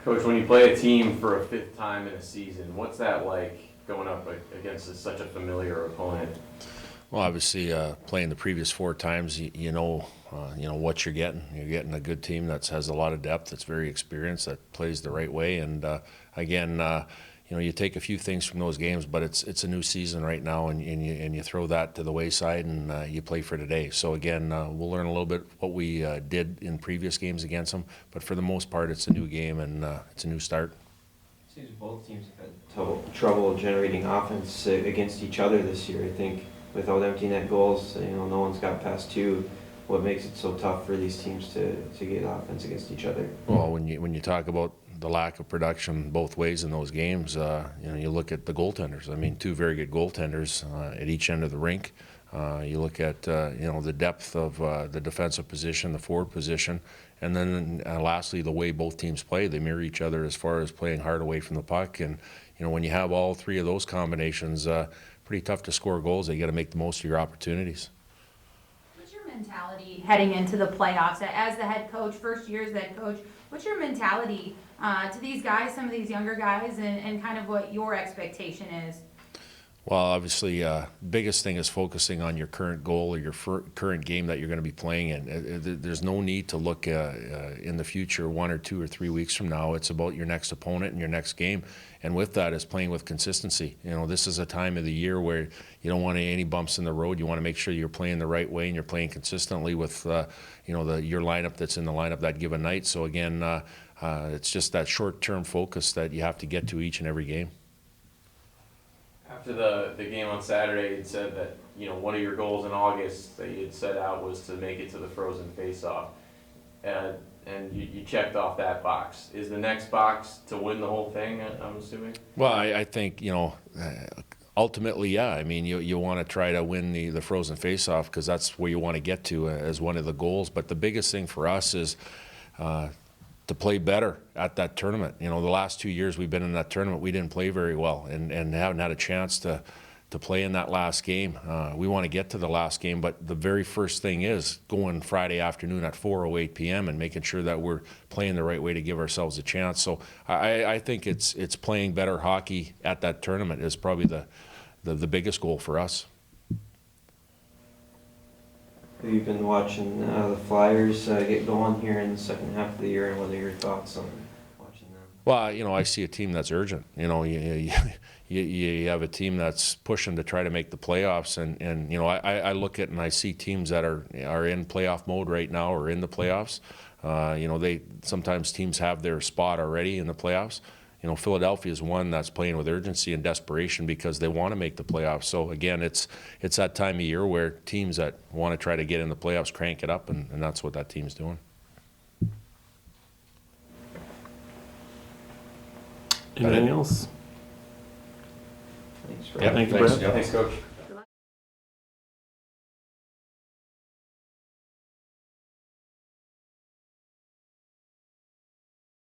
Coach, when you play a team for a fifth time in a season, what's that like going up against such a familiar opponent? Well, obviously, playing the previous 4 times, you know what you're getting. You're getting a good team that has a lot of depth, that's very experienced, that plays the right way. And again, you take a few things from those games, but it's a new season right now, and you throw that to the wayside, and you play for today. So again, we'll learn a little bit what we did in previous games against them, but for the most part, it's a new game and it's a new start. It seems both teams have had trouble generating offense against each other this year. I think without empty net goals, no one's got past 2. What makes it so tough for these teams to get offense against each other? Well, when you talk about the lack of production both ways in those games, you look at the goaltenders. I mean, 2 very good goaltenders at each end of the rink. You look at the depth of the defensive position, the forward position, and then lastly, the way both teams play. They mirror each other as far as playing hard away from the puck. And when you have all 3 of those combinations, pretty tough to score goals. You got to make the most of your opportunities. What's your mentality heading into the playoffs as the head coach, first year as the head coach? What's your mentality to these guys, some of these younger guys, and kind of what your expectation is? Well, obviously, biggest thing is focusing on your current goal or your current game that you're going to be playing in. There's no need to look in the future 1 or 2 or 3 weeks from now. It's about your next opponent and your next game. And with that is playing with consistency. This is a time of the year where you don't want any bumps in the road. You want to make sure you're playing the right way and you're playing consistently with your lineup that's in the lineup that given night. So again, it's just that short-term focus that you have to get to each and every game. After the game on Saturday, you'd said that one of your goals in August that you had set out was to make it to the Frozen Faceoff, and you checked off that box. Is the next box to win the whole thing, I'm assuming? Well, I think ultimately, yeah. I mean, you want to try to win the Frozen Faceoff because that's where you want to get to as one of the goals. But the biggest thing for us is to play better at that tournament. The last 2 years we've been in that tournament, we didn't play very well and haven't had a chance to play in that last game. We want to get to the last game, but the very first thing is going Friday afternoon at 4:08 p.m. and making sure that we're playing the right way to give ourselves a chance. So I think it's playing better hockey at that tournament is probably the biggest goal for us. We've been watching the Flyers get going here in the second half of the year, and what are your thoughts on watching them? Well, I see a team that's urgent. You have a team that's pushing to try to make the playoffs, and I look at and I see teams that are in playoff mode right now or in the playoffs. Sometimes teams have their spot already in the playoffs. Philadelphia is one that's playing with urgency and desperation because they want to make the playoffs. So again, it's that time of year where teams that want to try to get in the playoffs crank it up, and that's what that team's doing. Anything else? Thanks, Brad. Yeah, Thank you, thanks. Brad. Thanks, Coach.